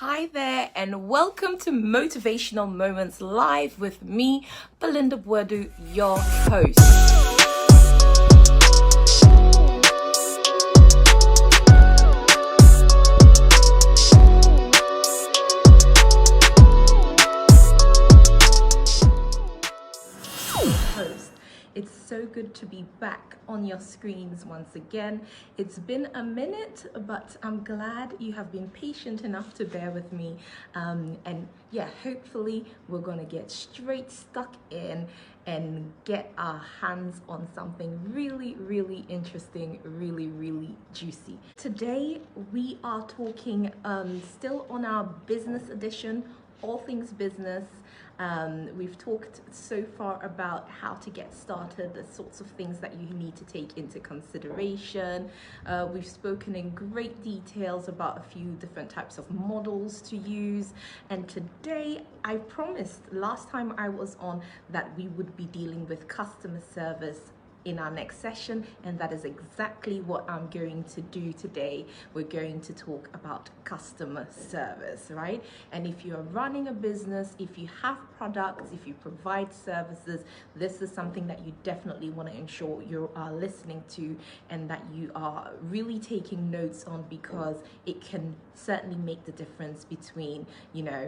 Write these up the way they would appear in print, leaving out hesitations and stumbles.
Hi there, and welcome to Motivational Moments Live with me, Belinda Bwedu, your host. It's so good to be back on your screens once again. It's been a minute, but I'm glad you have been patient enough to bear with me. Hopefully we're gonna get straight stuck in and get our hands on something really interesting, really juicy. Today we are talking still on our business edition, all things business. We've talked so far about how to get started, the sorts of things that you need to take into consideration. We've spoken in great details about a few different types of models to use. And today, I promised last time I was on that we would be dealing with customer service in our next session, and that is exactly what I'm going to do today. We're going to talk about customer service, right? And if you're running a business, if you have products, if you provide services, this is something that you definitely want to ensure you are listening to and that you are really taking notes on, because it can certainly make the difference between,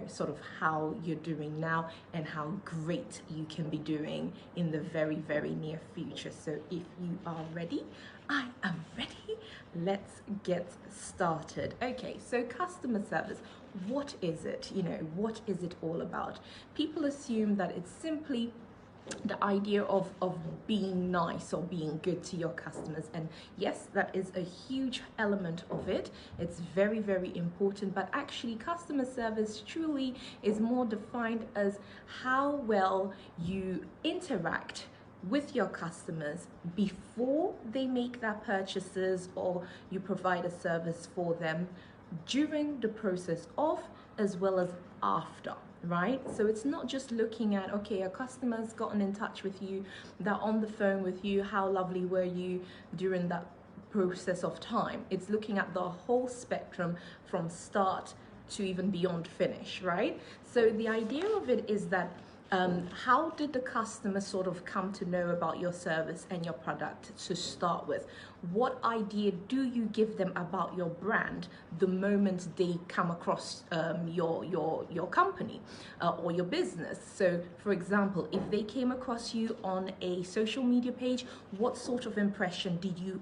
sort of how you're doing now and how great you can be doing in the very near future. So if you are ready, I am ready. Let's get started. Okay, so customer service, what is it? What is it all about? People assume that it's simply the idea of being nice or being good to your customers, and yes, that is a huge element of it. It's very important, but actually customer service truly is more defined as how well you interact with your customers before they make their purchases or you provide a service for them, during the process of, as well as after, right? So it's not just looking at, okay, a customer's gotten in touch with you, they're on the phone with you, how lovely were you during that process of time. It's looking at the whole spectrum from start to even beyond finish, right? So the idea of it is that how did the customer sort of come to know about your service and your product to start with? What idea do you give them about your brand the moment they come across your company or your business? So, for example, if they came across you on a social media page, what sort of impression did you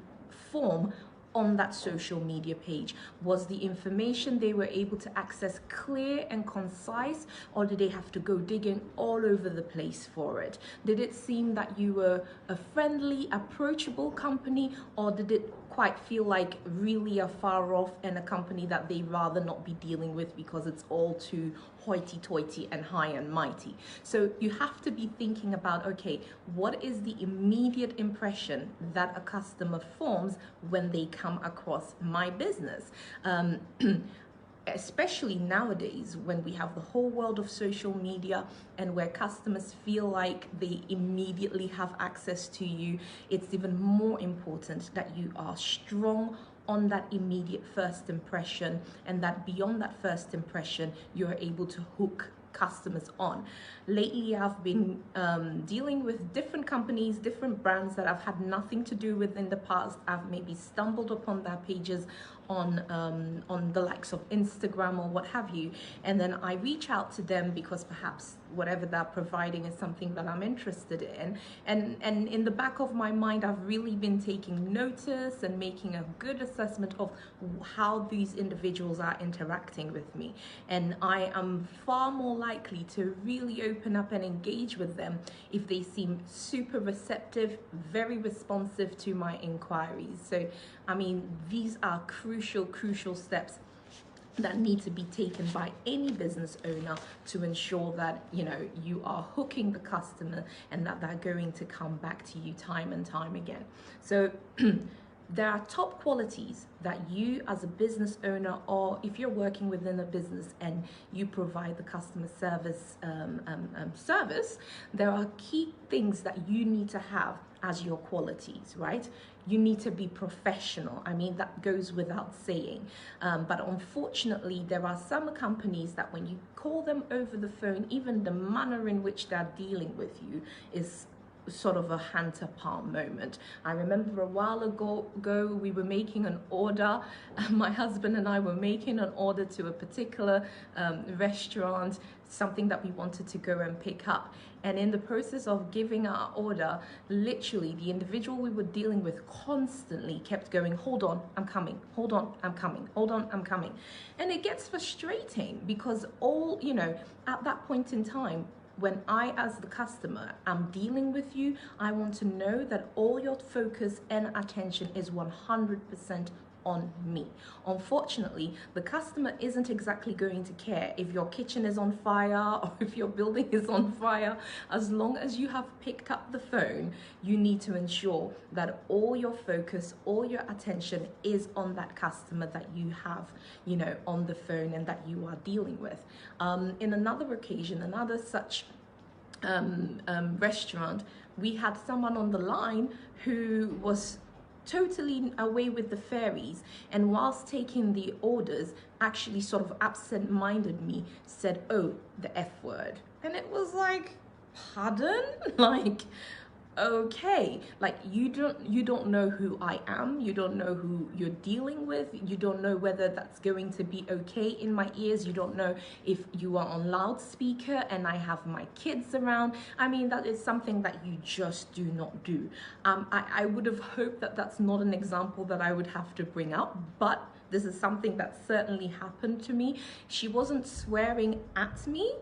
form on that social media page? Was the information they were able to access clear and concise, or did they have to go digging all over the place for it? Did it seem that you were a friendly, approachable company, or did it quite feel like really a far off and a company that they rather not be dealing with because it's all too hoity-toity and high and mighty? So you have to be thinking about, okay, what is the immediate impression that a customer forms when they come across my business? Especially nowadays when we have the whole world of social media and where customers feel like they immediately have access to you, it's even more important that you are strong on that immediate first impression, and that beyond that first impression, you're able to hook customers on. Lately, I've been dealing with different companies, different brands that I've had nothing to do with in the past. I've maybe stumbled upon their pages on the likes of Instagram or what have you, and then I reach out to them because perhaps whatever they're providing is something that I'm interested in, and in the back of my mind, I've really been taking notice and making a good assessment of how these individuals are interacting with me, and I am far more likely to really open up and engage with them if they seem super receptive, very responsive to my inquiries. So I mean, these are crucial steps that need to be taken by any business owner to ensure that you are hooking the customer and that they're going to come back to you time and time again. So there are top qualities that you as a business owner, or if you're working within a business and you provide the customer service service, there are key things that you need to have as your qualities, right? You need to be professional. I mean, that goes without saying. But unfortunately, there are some companies that when you call them over the phone, even the manner in which they're dealing with you is sort of a hand to palm moment. I remember a while ago we were making an order. My husband and I were making an order to a particular restaurant, something that we wanted to go and pick up. And in the process of giving our order, literally the individual we were dealing with constantly kept going, hold on, I'm coming, hold on, I'm coming, hold on, I'm coming. And it gets frustrating because at that point in time, when I, as the customer, am dealing with you, I want to know that all your focus and attention is 100% on me. Unfortunately, the customer isn't exactly going to care if your kitchen is on fire or if your building is on fire. As long as you have picked up the phone, you need to ensure that all your focus, all your attention is on that customer that you have, on the phone and that you are dealing with. In another occasion, another such restaurant, we had someone on the line who was totally away with the fairies, and whilst taking the orders actually sort of absent-minded me, said, oh, the F word. And it was like, pardon? Like, okay, like you don't know who I am, you don't know who you're dealing with, you don't know whether that's going to be okay in my ears, you don't know if you are on loudspeaker and I have my kids around. I mean, that is something that you just do not do. I would have hoped that that's not an example that I would have to bring up, but this is something that certainly happened to me. She wasn't swearing at me,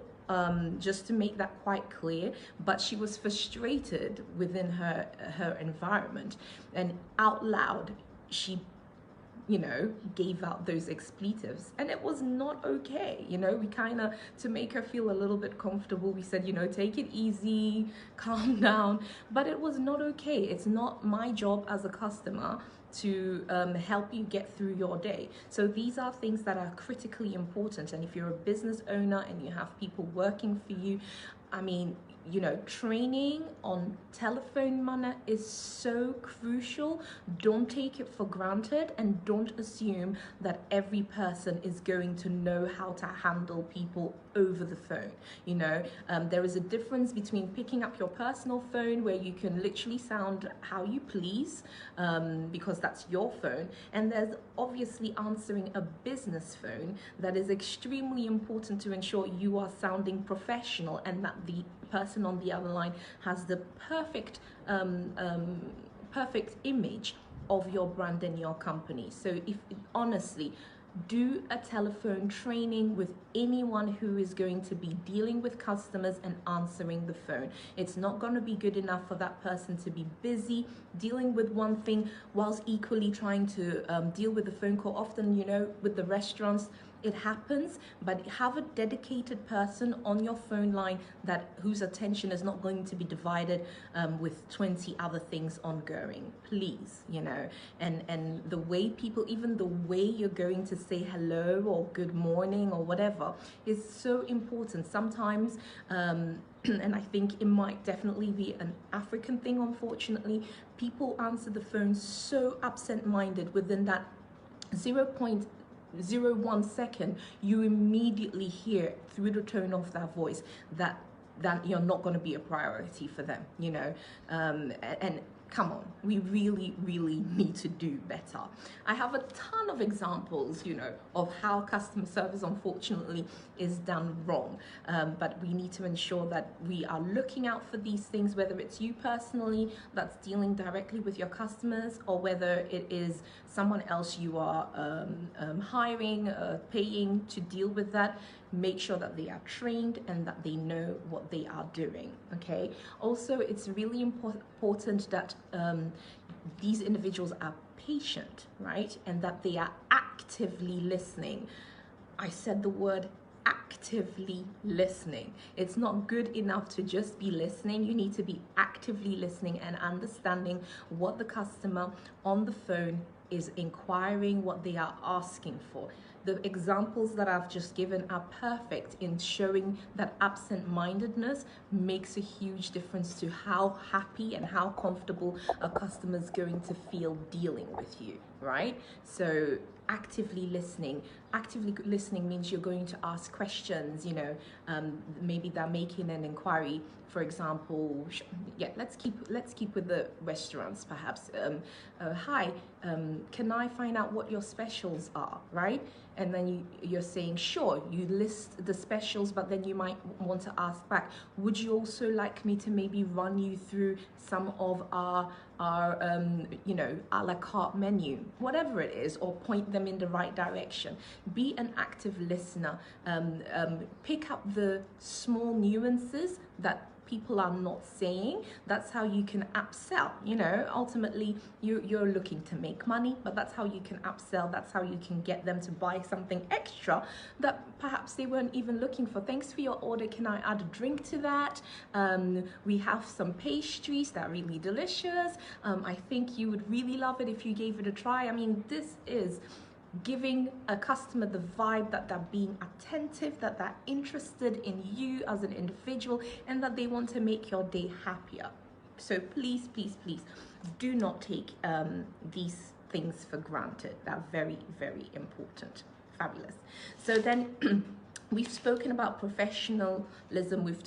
just to make that quite clear, but she was frustrated within her environment, and out loud she gave out those expletives, and it was not okay. We kind of, to make her feel a little bit comfortable, we said, take it easy, calm down, but it was not okay. It's not my job as a customer to help you get through your day. So these are things that are critically important. And if you're a business owner and you have people working for you, I mean, training on telephone manner is so crucial. Don't take it for granted, and don't assume that every person is going to know how to handle people over the phone. There is a difference between picking up your personal phone where you can literally sound how you please, because that's your phone, and there's obviously answering a business phone that is extremely important to ensure you are sounding professional and that the person on the other line has the perfect image of your brand and your company. So if honestly, do a telephone training with anyone who is going to be dealing with customers and answering the phone. It's not going to be good enough for that person to be busy dealing with one thing whilst equally trying to deal with the phone call. Often, with the restaurants, it happens, but have a dedicated person on your phone line whose attention is not going to be divided with 20 other things ongoing, please. And the way people, even the way you're going to say hello or good morning or whatever, is so important. Sometimes and I think it might definitely be an African thing, unfortunately, people answer the phone so absent-minded. Within that 0.01 second, you immediately hear through the tone of their voice that you're not going to be a priority for them, and come on, we really need to do better. I have a ton of examples, of how customer service unfortunately is done wrong, but we need to ensure that we are looking out for these things, whether it's you personally that's dealing directly with your customers, or whether it is someone else you are hiring, paying to deal with that. Make sure that they are trained and that they know what they are doing, okay? Also, it's really important that these individuals are patient, right? And that they are actively listening. I said the word actively listening. It's not good enough to just be listening. You need to be actively listening and understanding what the customer on the phone is inquiring, what they are asking for. The examples that I've just given are perfect in showing that absent-mindedness makes a huge difference to how happy and how comfortable a customer is going to feel dealing with you, right? So actively listening means you're going to ask questions, you know, maybe they're making an inquiry, for example. Yeah, let's keep with the restaurants, perhaps. Hi, can I find out what your specials are, right? And then you're saying, sure, you list the specials, but then you might want to ask back, would you also like me to maybe run you through some of our you know, a la carte menu, whatever it is, or point them in the right direction. Be an active listener. Pick up the small nuances that people are not saying. That's how you can upsell. You know, ultimately you're looking to make money, but that's how you can upsell. That's how you can get them to buy something extra that perhaps they weren't even looking for. Thanks for your order, can I add a drink to that? We have some pastries that are really delicious. I think you would really love it if you gave it a try. I mean, this is giving a customer the vibe that they're being attentive, that they're interested in you as an individual, and that they want to make your day happier. So please, please, please do not take these things for granted. They're very, very important. Fabulous. So then we've spoken about professionalism, we've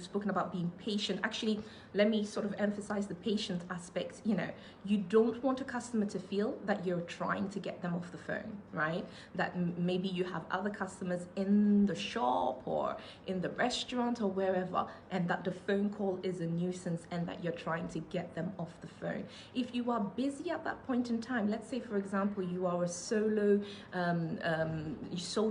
spoken about being patient. Actually, let me sort of emphasize the patient aspect. You know, you don't want a customer to feel that you're trying to get them off the phone, right? That maybe you have other customers in the shop or in the restaurant or wherever, and that the phone call is a nuisance and that you're trying to get them off the phone. If you are busy at that point in time, let's say, for example, you are a sole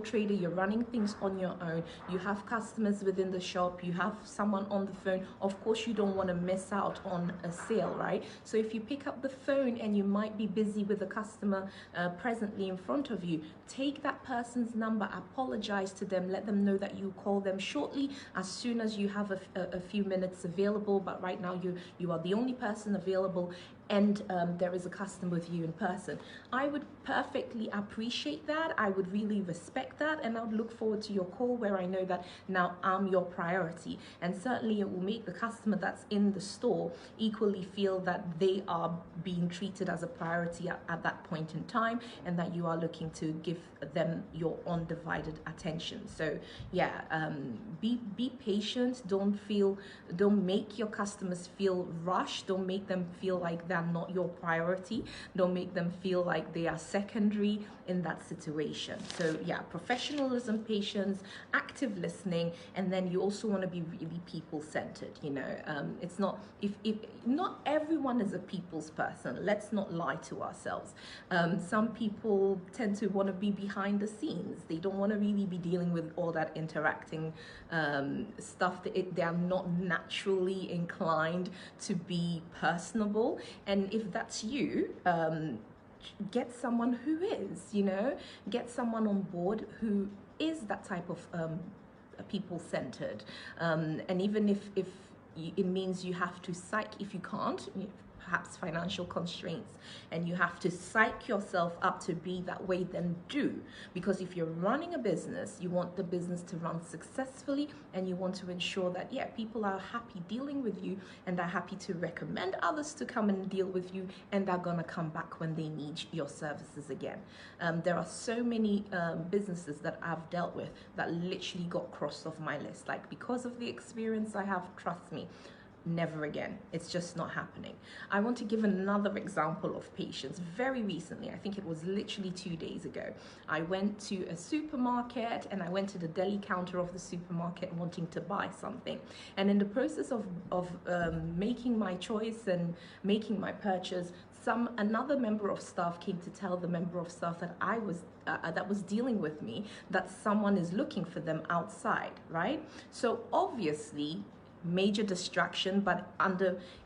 trader, you're running things on your own, you have customers within the shop, you have someone on the phone, of course you don't want to miss out on a sale, right? So if you pick up the phone and you might be busy with a customer presently in front of you, take that person's number, apologize to them, let them know that you call them shortly as soon as you have a few minutes available, but right now you are the only person available, and there is a customer with you in person. I would perfectly appreciate that. I would really respect that, and I would look forward to your call where I know that now I'm your priority. And certainly it will make the customer that's in the store equally feel that they are being treated as a priority at that point in time, and that you are looking to give them your undivided attention. So yeah, be patient. Don't make your customers feel rushed. Don't make them feel like they're not your priority. Don't make them feel like they are secondary in that situation. So yeah, professionalism, patience, active listening, and then you also want to be really people-centered. You know, it's not, if not everyone is a people's person. Let's not lie to ourselves. Some people tend to want to be behind the scenes. They don't want to really be dealing with all that interacting stuff. They are not naturally inclined to be personable. And if that's you, get someone who is, you know, get someone on board who is that type of people-centered. And even if it means you have to if you can't, perhaps financial constraints, and you have to psych yourself up to be that way, then do. Because if you're running a business, you want the business to run successfully, and you want to ensure that, yeah, people are happy dealing with you, and are happy to recommend others to come and deal with you, and they're gonna come back when they need your services again. There are so many businesses that I've dealt with that literally got crossed off my list. Like, because of the experience I have, trust me, never again. It's just not happening. I want to give another example of patience. Very recently, I think it was literally 2 days ago, I went to a supermarket, and I went to the deli counter of the supermarket wanting to buy something. And in the process of making my choice and making my purchase, another member of staff came to tell the member of staff that that was dealing with me that someone is looking for them outside, right? So obviously, major distraction, but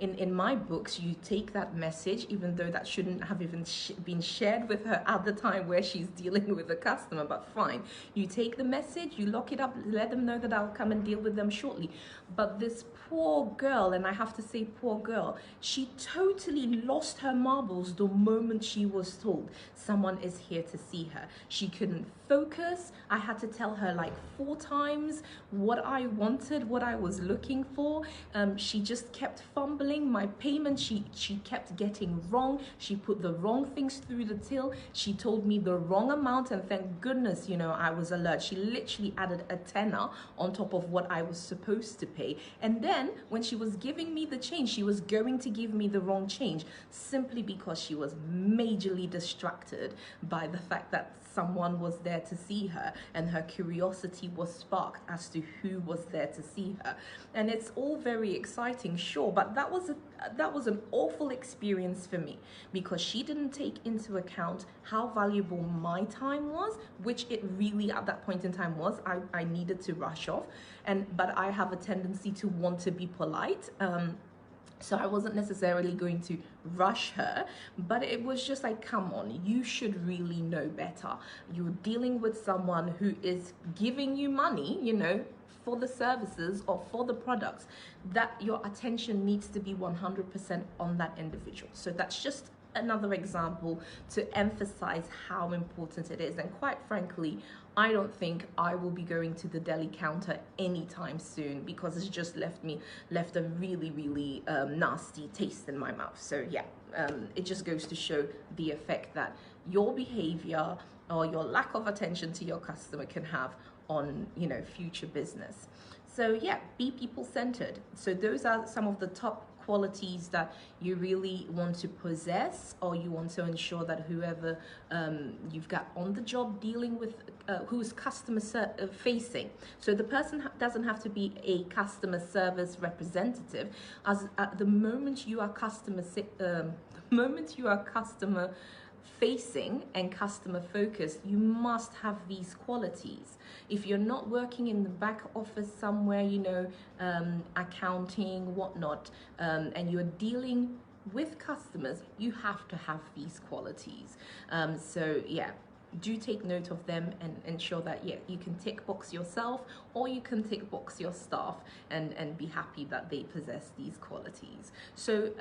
in my books, you take that message, even though that shouldn't have even been shared with her at the time where she's dealing with a customer, but fine, you take the message, you lock it up, let them know that I'll come and deal with them shortly. But this poor girl, and I have to say poor girl, she totally lost her marbles the moment she was told someone is here to see her. She couldn't focus. I had to tell her like 4 times what I wanted, what I was looking for. She just kept fumbling. My payment, she kept getting wrong. She put the wrong things through the till. She told me the wrong amount, and thank goodness, I was alert. She literally added a tenner on top of what I was supposed to pay. And then when she was giving me the change, she was going to give me the wrong change simply because she was majorly distracted by the fact that someone was there to see her, and her curiosity was sparked as to who was there to see her. And it's all very exciting, sure, but that was an awful experience for me, because she didn't take into account how valuable my time was, which it really at that point in time was. I needed to rush off, but I have a tendency to want to be polite. So I wasn't necessarily going to rush her, but it was just like, come on, you should really know better. You're dealing with someone who is giving you money, for the services or for the products, that your attention needs to be 100% on that individual. So that's just another example to emphasize how important it is. And quite frankly, I don't think I will be going to the deli counter anytime soon, because it's just left a really, really nasty taste in my mouth. So yeah, it just goes to show the effect that your behavior or your lack of attention to your customer can have on future business. So yeah, be people-centered. So those are some of the top qualities that you really want to possess, or you want to ensure that whoever you've got on the job dealing with, who's customer facing. So the person doesn't have to be a customer service representative. As at the moment you are customer facing and customer focused, you must have these qualities. If you're not working in the back office somewhere, accounting, whatnot, and you're dealing with customers, you have to have these qualities. So yeah, do take note of them and ensure that you can tick box yourself, or you can tick box your staff, and be happy that they possess these qualities. So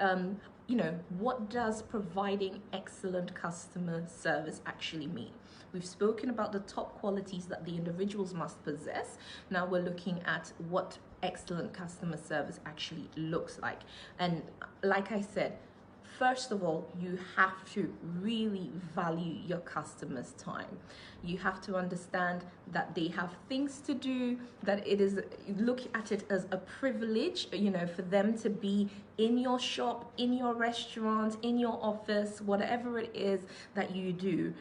what does providing excellent customer service actually mean? We've spoken about the top qualities that the individuals must possess. Now we're looking at what excellent customer service actually looks like. And like I said, first of all, you have to really value your customers' time. You have to understand that they have things to do, that look at it as a privilege, for them to be in your shop, in your restaurant, in your office, whatever it is that you do,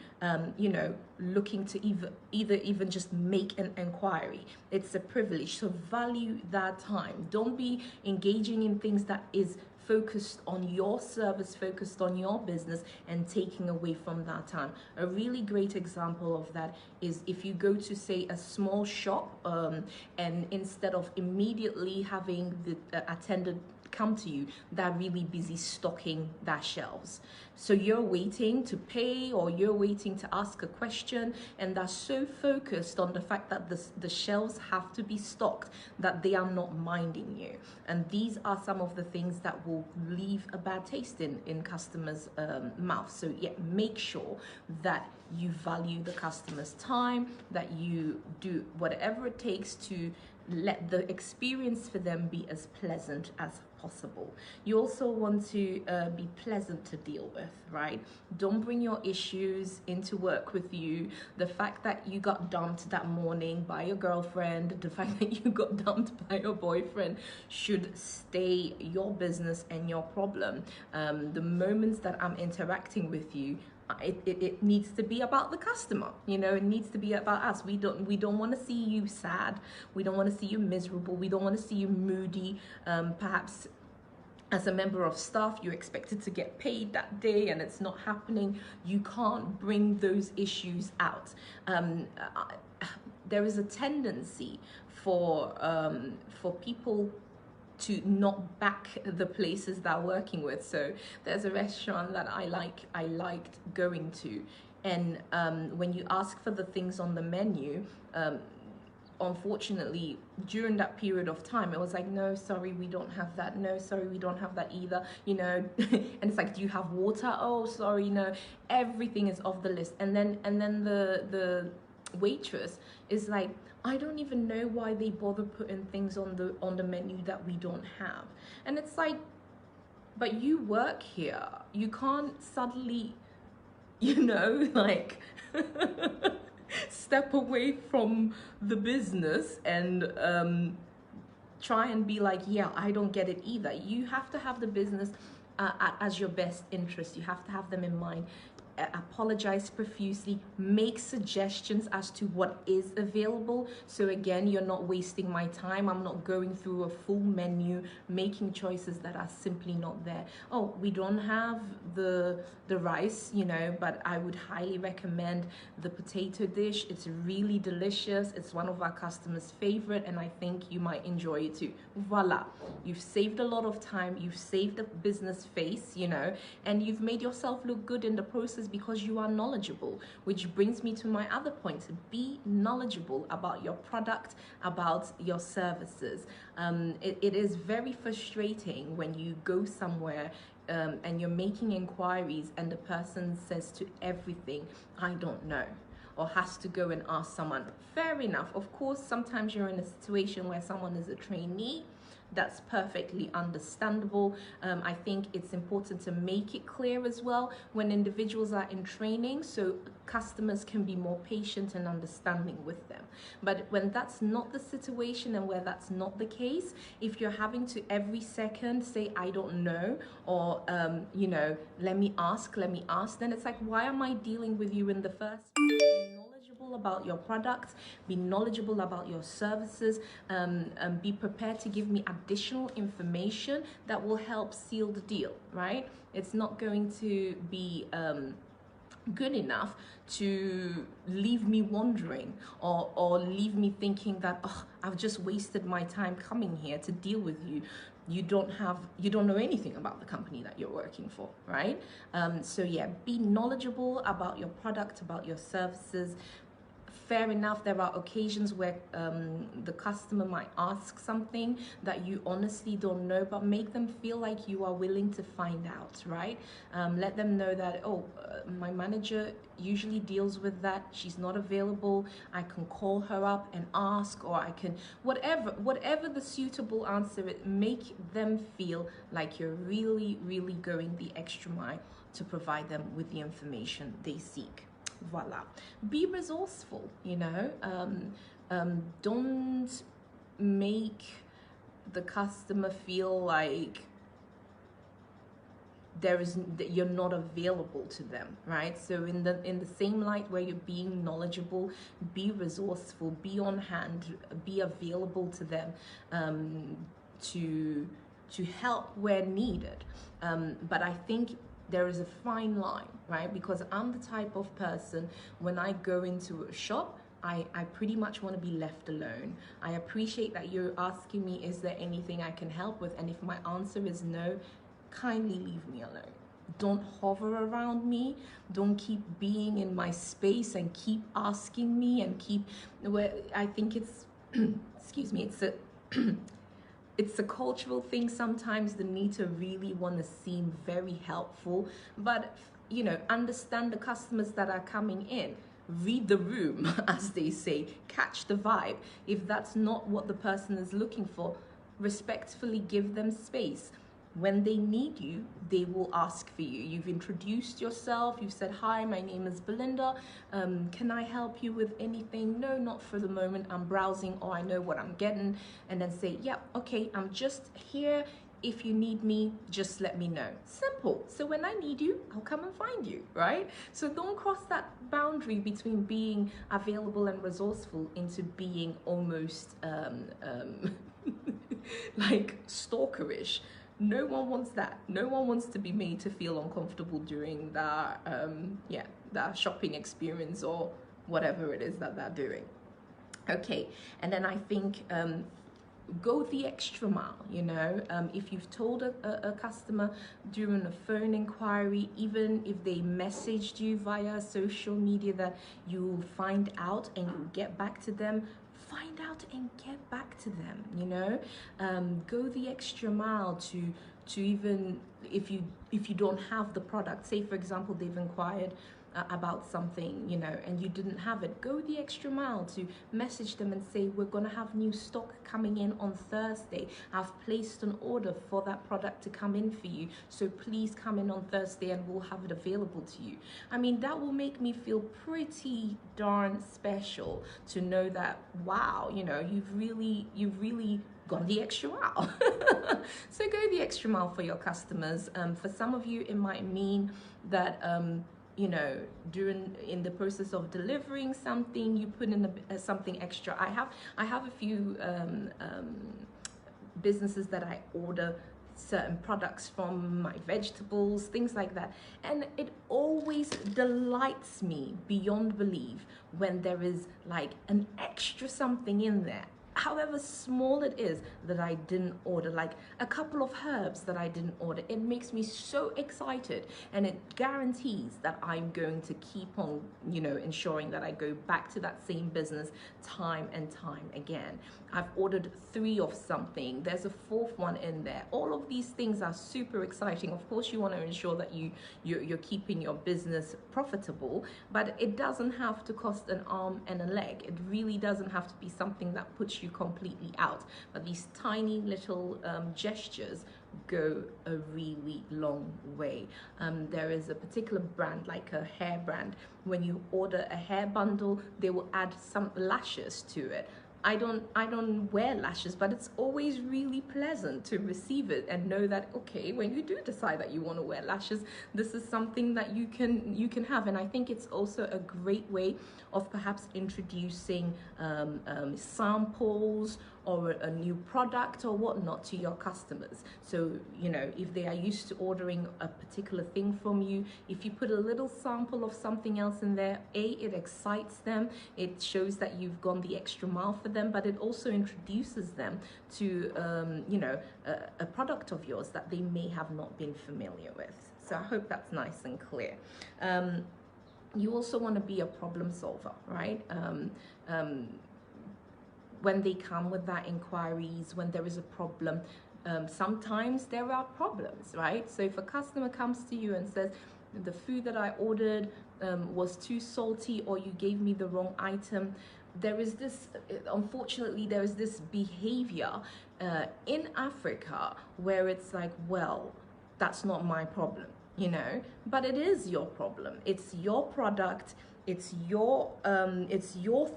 looking to either even just make an inquiry. It's a privilege, so value that time. Don't be engaging in things that is focused on your service, focused on your business, and taking away from that time. A really great example of that is if you go to, say, a small shop, and instead of immediately having the attendant come to you, they're really busy stocking their shelves. So you're waiting to pay, or you're waiting to ask a question, and they're so focused on the fact that the shelves have to be stocked that they are not minding you. And these are some of the things that will leave a bad taste in customers' mouth. So yeah, make sure that you value the customer's time, that you do whatever it takes to let the experience for them be as pleasant as possible. You also want to be pleasant to deal with, right? Don't bring your issues into work with you. The fact that you got dumped that morning by your girlfriend, the fact that you got dumped by your boyfriend should stay your business and your problem. The moments that I'm interacting with you, it needs to be about the customer. It needs to be about us. We don't want to see you sad. We don't want to see you miserable. We don't want to see you moody. Perhaps as a member of staff, you're expected to get paid that day and it's not happening. You can't bring those issues out. There is a tendency for people to not back the places they're working with. So there's a restaurant that I liked going to, and when you ask for the things on the menu, unfortunately during that period of time it was like, no, sorry, we don't have that. No, sorry, we don't have that either. And it's like, do you have water? Oh, sorry, no. Everything is off the list. And then waitress is like, I don't even know why they bother putting things on the menu that we don't have. And it's like, but you work here. You can't suddenly, like step away from the business and try and be like, yeah, I don't get it either. You have to have the business as your best interest. You have to have them in mind. Apologize profusely, make suggestions as to what is available. So again, you're not wasting my time. I'm not going through a full menu, making choices that are simply not there. Oh, we don't have the rice, but I would highly recommend the potato dish. It's really delicious. It's one of our customers' favorite, and I think you might enjoy it too. Voila, you've saved a lot of time, you've saved a business face, and you've made yourself look good in the process because you are knowledgeable. Which brings me to my other point: be knowledgeable about your product, about your services. It is very frustrating when you go somewhere and you're making inquiries and the person says to everything, I don't know, or has to go and ask someone. Fair enough. Of course, sometimes you're in a situation where someone is a trainee. That's perfectly understandable. I think it's important to make it clear as well when individuals are in training, so customers can be more patient and understanding with them. But when that's not the situation and where that's not the case, if you're having to every second say, I don't know, or, let me ask, then it's like, why am I dealing with you in the first place? About your products, be knowledgeable about your services, be prepared to give me additional information that will help seal the deal, right? It's not going to be good enough to leave me wondering or leave me thinking that, oh, I've just wasted my time coming here to deal with you. You don't know anything about the company that you're working for, right? So yeah, be knowledgeable about your product, about your services. Fair enough, there are occasions where the customer might ask something that you honestly don't know, but make them feel like you are willing to find out, right? Let them know that, my manager usually deals with that. She's not available. I can call her up and ask, or I can, whatever the suitable answer is, make them feel like you're really, really going the extra mile to provide them with the information they seek. Voila. Be resourceful, don't make the customer feel like you're not available to them, right? So in the same light where you're being knowledgeable, be resourceful, be on hand, be available to them, to help where needed. But I think there is a fine line, right? Because I'm the type of person, when I go into a shop, I pretty much want to be left alone. I appreciate that you're asking me, is there anything I can help with? And if my answer is no, kindly leave me alone. Don't hover around me. Don't keep being in my space and keep asking me and I think it's, excuse me, it's a cultural thing sometimes, the need to really want to seem very helpful, but understand the customers that are coming in. Read the room, as they say, catch the vibe. If that's not what the person is looking for, respectfully give them space. When they need you, they will ask for you. You've introduced yourself. You've said, hi, my name is Belinda. Can I help you with anything? No, not for the moment. I'm browsing, or I know what I'm getting. And then say, yeah, okay, I'm just here. If you need me, just let me know. Simple. So when I need you, I'll come and find you, right? So don't cross that boundary between being available and resourceful into being almost like stalkerish. No one wants that. No one wants to be made to feel uncomfortable during that shopping experience or whatever it is that they're doing. Okay, and then I think go the extra mile. If you've told a customer during a phone inquiry, even if they messaged you via social media that you'll find out and you'll get back to them, find out and get back to them. Go the extra mile to even if you don't have the product. Say for example, they've inquired about something, and you didn't have it, go the extra mile to message them and say, we're going to have new stock coming in on Thursday. I've placed an order for that product to come in for you, so please come in on Thursday and we'll have it available to you. I mean, that will make me feel pretty darn special to know that, wow, you've really gone the extra mile. So go the extra mile for your customers. For some of you, it might mean that in the process of delivering something, you put in something extra. I have a few businesses that I order certain products from, my vegetables, things like that, and it always delights me beyond belief when there is like an extra something in there, however small it is, that I didn't order, like a couple of herbs that I didn't order. It makes me so excited, and it guarantees that I'm going to keep on, ensuring that I go back to that same business time and time again. I've ordered 3 of something, there's a 4th one in there. All of these things are super exciting. Of course, you want to ensure that you're keeping your business profitable, but it doesn't have to cost an arm and a leg. It really doesn't have to be something that puts you completely out, but these tiny little gestures go a really long way. There is a particular brand, like a hair brand. When you order a hair bundle, they will add some lashes to it. I don't wear lashes, but it's always really pleasant to receive it and know that, okay, when you do decide that you want to wear lashes, this is something that you can have. And I think it's also a great way of perhaps introducing samples or a new product or whatnot to your customers. So, if they are used to ordering a particular thing from you, if you put a little sample of something else in there, it excites them, it shows that you've gone the extra mile for them, but it also introduces them to, a product of yours that they may have not been familiar with. So I hope that's nice and clear. You also want to be a problem solver, right? When they come with that inquiries, when there is a problem, sometimes there are problems, right? So if a customer comes to you and says, the food that I ordered was too salty, or you gave me the wrong item, unfortunately, there is this behavior in Africa where it's like, well, that's not my problem, but it is your problem. It's your product, it's your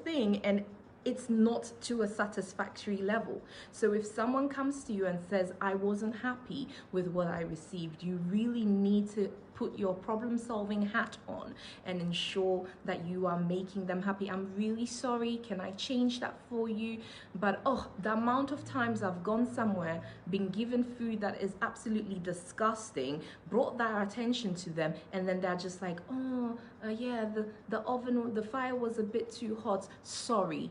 thing, and it's not to a satisfactory level. So if someone comes to you and says, I wasn't happy with what I received, you really need to put your problem-solving hat on and ensure that you are making them happy. I'm really sorry, can I change that for you? But the amount of times I've gone somewhere, been given food that is absolutely disgusting, brought that attention to them, and then they're just like, yeah, the oven, the fire was a bit too hot, sorry.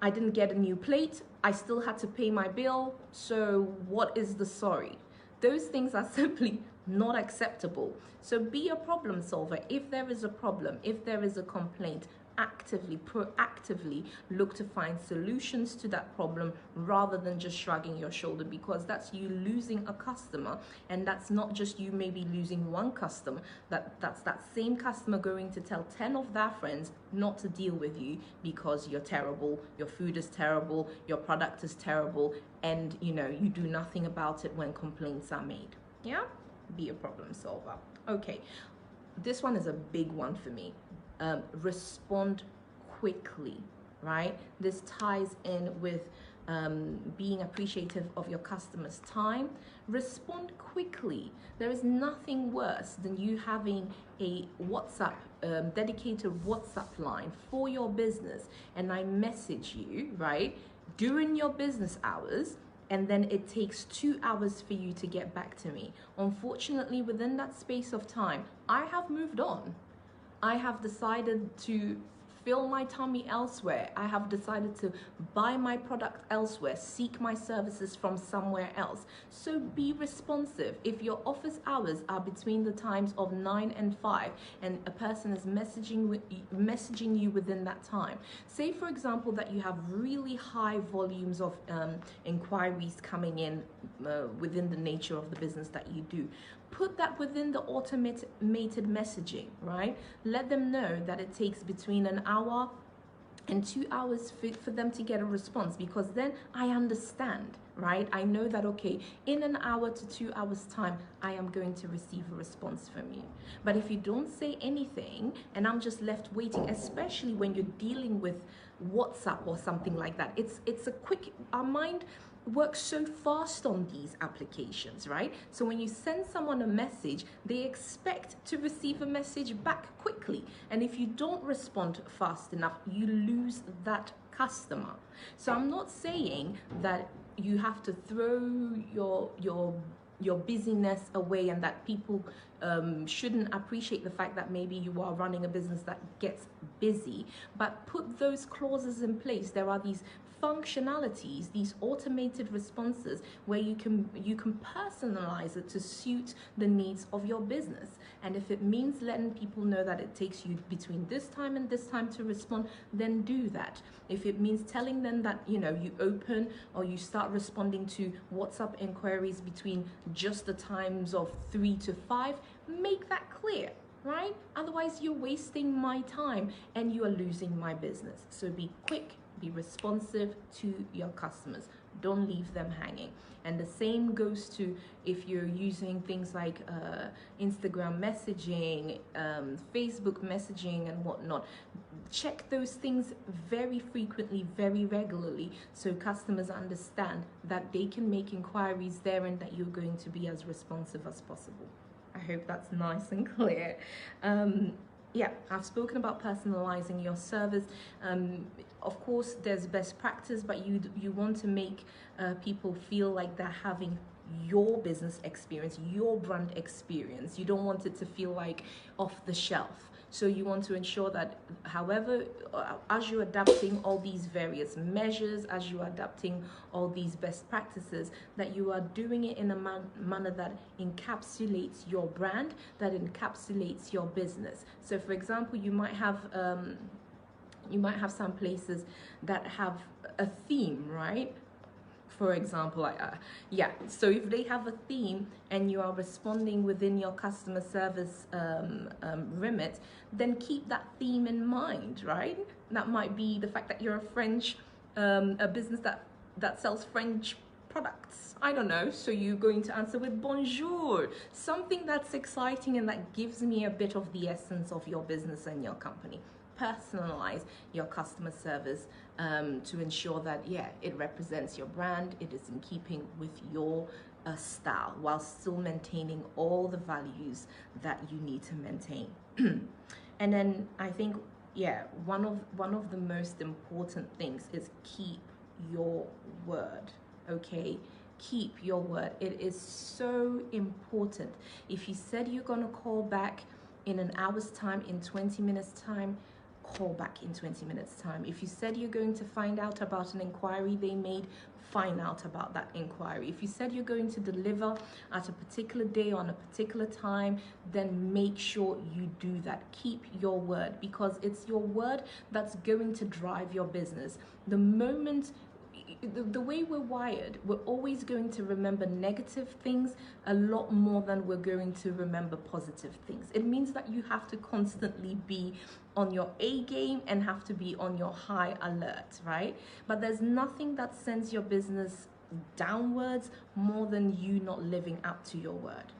I didn't get a new plate, I still had to pay my bill, so what is the sorry? Those things are simply not acceptable. So be a problem solver. If there is a problem, if there is a complaint, proactively look to find solutions to that problem rather than just shrugging your shoulder, because that's you losing a customer, and that's not just you maybe losing one customer, that's that same customer going to tell 10 of their friends not to deal with you because you're terrible, your food is terrible, your product is terrible, and you do nothing about it when complaints are made. Yeah, be a problem solver. Okay, this one is a big one for me. Respond quickly, right? This ties in with being appreciative of your customers' time. Respond quickly. There is nothing worse than you having a WhatsApp, dedicated WhatsApp line for your business, and I message you, right, during your business hours, and then it takes 2 hours for you to get back to me. Unfortunately, within that space of time, I have moved on. I have decided to fill my tummy elsewhere. I have decided to buy my product elsewhere, seek my services from somewhere else. So be responsive. If your office hours are between the times of 9 and 5 and a person is messaging you within that time, say for example that you have really high volumes of inquiries coming in within the nature of the business that you do, put that within the automated messaging, right? Let them know that it takes between an hour and 2 hours for them to get a response, because then I understand, right? I know that, okay, in an hour to 2 hours time, I am going to receive a response from you. But if you don't say anything and I'm just left waiting, especially when you're dealing with WhatsApp or something like that, it's a quick, our mind works so fast on these applications, right? So when you send someone a message, they expect to receive a message back quickly. And if you don't respond fast enough, you lose that customer. So I'm not saying that you have to throw your busyness away, and that people shouldn't appreciate the fact that maybe you are running a business that gets busy, but put those clauses in place. There are these functionalities, these automated responses, where you can personalize it to suit the needs of your business. And if it means letting people know that it takes you between this time and this time to respond, then do that. If it means telling them that, you know, you open or you start responding to WhatsApp inquiries between just the times of 3 to 5, make that clear, right? Otherwise you're wasting my time and you are losing my business. So be quick, be responsive to your customers. Don't leave them hanging. And the same goes to if you're using things like Instagram messaging, Facebook messaging and whatnot. Check those things very frequently, very regularly, so customers understand that they can make inquiries there and that you're going to be as responsive as possible. I hope that's nice and clear. Yeah, I've spoken about personalizing your service. Of course, there's best practice, but you want to make people feel like they're having your business experience, your brand experience. You don't want it to feel like off the shelf. So you want to ensure that, however, as you're adapting all these various measures, as you're adapting all these best practices, that you are doing it in a manner that encapsulates your brand, that encapsulates your business. So for example, you might have some places that have a theme, right? For example, so if they have a theme and you are responding within your customer service remit, then keep that theme in mind, right? That might be the fact that you're a business that sells French products. I don't know, so you're going to answer with bonjour, something that's exciting and that gives me a bit of the essence of your business and your company. Personalize your customer service to ensure that, yeah, it represents your brand, it is in keeping with your style, while still maintaining all the values that you need to maintain. And then I think, yeah, one of the most important things is keep your word, okay? Keep your word. It is so important. If you said you're gonna call back in an hour's time, in 20 minutes time, call back in 20 minutes time. If you said you're going to find out about an inquiry they made, find out about that inquiry. If you said you're going to deliver at a particular day on a particular time, then make sure you do that. Keep your word, because it's your word that's going to drive your business. The moment the way we're wired, we're always going to remember negative things a lot more than we're going to remember positive things. It means that you have to constantly be on your A game and have to be on your high alert, right? But there's nothing that sends your business downwards more than you not living up to your word.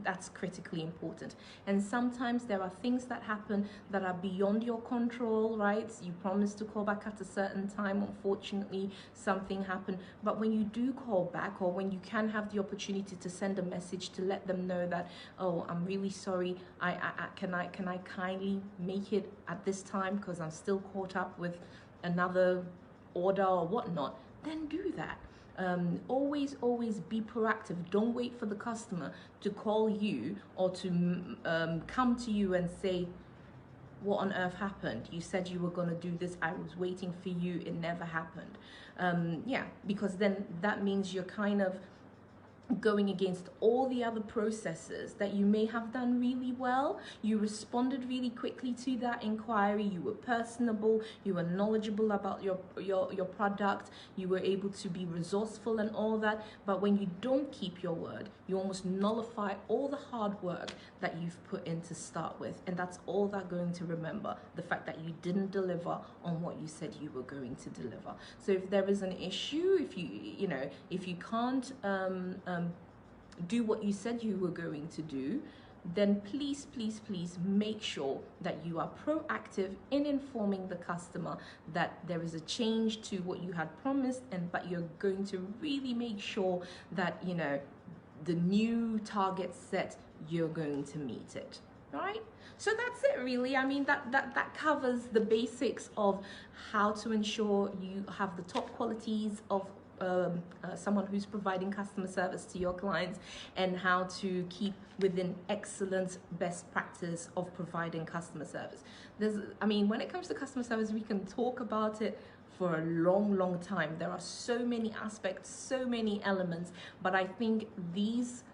That's critically important. And sometimes there are things that happen that are beyond your control, right? You promised to call back at a certain time. Unfortunately, something happened. But when you do call back, or when you can have the opportunity to send a message to let them know that, oh, I'm really sorry, can I kindly make it at this time because I'm still caught up with another order or whatnot, then do that. Always be proactive. Don't wait for the customer to call you or to come to you and say, what on earth happened? You said you were going to do this. I was waiting for you. It never happened. Yeah, because then that means you're kind of going against all the other processes that you may have done really well. You responded really quickly to that inquiry, you were personable, you were knowledgeable about your product, you were able to be resourceful and all that. But when you don't keep your word, you almost nullify all the hard work that you've put in to start with, and that's all they're going to remember, the fact that you didn't deliver on what you said you were going to deliver. So if there is an issue, if you can't do what you said you were going to do, then please make sure that you are proactive in informing the customer that there is a change to what you had promised, but you're going to really make sure that the new target set, you're going to meet it. All right, so that's it really. I mean, that covers the basics of how to ensure you have the top qualities of someone who's providing customer service to your clients, and how to keep within excellent best practice of providing customer service. When it comes to customer service, we can talk about it for a long time. There are so many aspects, so many elements, but I think these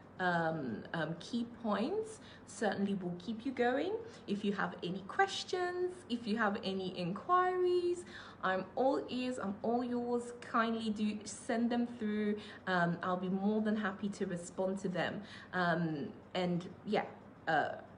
key points certainly will keep you going. If you have any questions, if you have any inquiries, I'm all ears, I'm all yours. Kindly do send them through. I'll be more than happy to respond to them.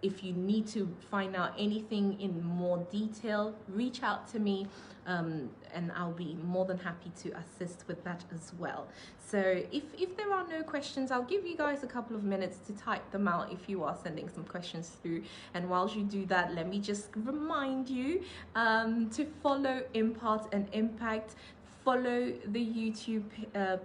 If you need to find out anything in more detail, reach out to me, and I'll be more than happy to assist with that as well. So if there are no questions, I'll give you guys a couple of minutes to type them out if you are sending some questions through. And whilst you do that, let me just remind you to follow Impart and Impact. Follow the YouTube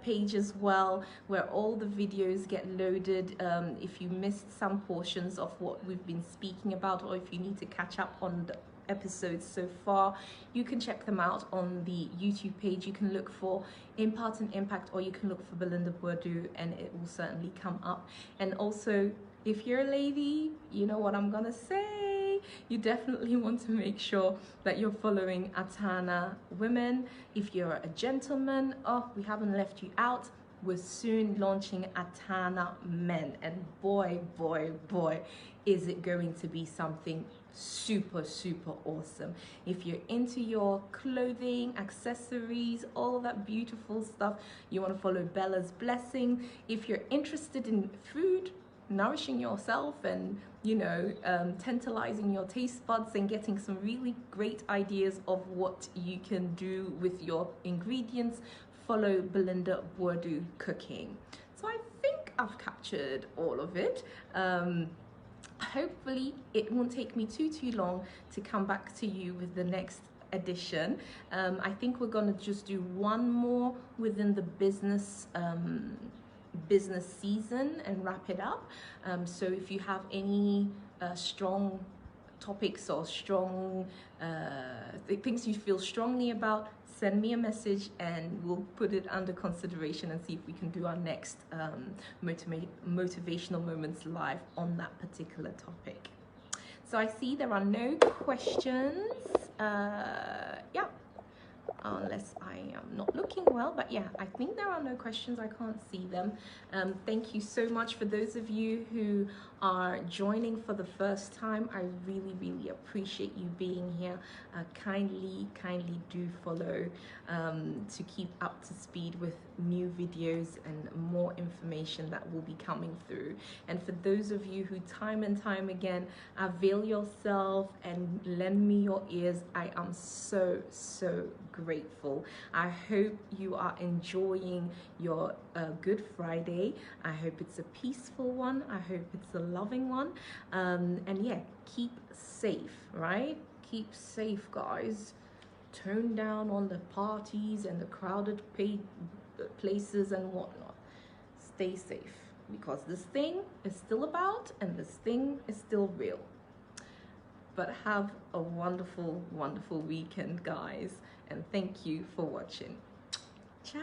page as well, where all the videos get loaded. If you missed some portions of what we've been speaking about, or if you need to catch up on the episodes so far, you can check them out on the YouTube page. You can look for Impart and Impact, or you can look for Belinda Bourdieu, and it will certainly come up. And also, if you're a lady, you know what I'm gonna say. You definitely want to make sure that you're following Atana Women. If you're a gentleman, we haven't left you out. We're soon launching Atana Men, and boy, is it going to be something super awesome. If you're into your clothing, accessories, all that beautiful stuff, you want to follow Bella's Blessing. If you're interested in food, nourishing yourself, and tantalizing your taste buds and getting some really great ideas of what you can do with your ingredients, follow Belinda Bourdieu Cooking. So I think I've captured all of it. Hopefully it won't take me too long to come back to you with the next edition. I think we're gonna just do one more within the business season and wrap it up. So if you have any strong topics or strong things you feel strongly about, send me a message and we'll put it under consideration and see if we can do our next motivational moments live on that particular topic. So I see there are no questions. Unless I am not looking well, but yeah, I think there are no questions. I can't see them. Thank you so much for those of you who are joining for the first time. I really appreciate you being here. Kindly do follow to keep up to speed with new videos and more information that will be coming through. And for those of you who time and time again avail yourself and lend me your ears, I am so grateful. I hope you are enjoying your Good Friday. I hope it's a peaceful one. I hope it's a loving one. And yeah, keep safe, right? Keep safe, guys. Tone down on the parties and the crowded places and whatnot. Stay safe, because this thing is still about and this thing is still real. But have a wonderful weekend, guys, and thank you for watching. Ciao.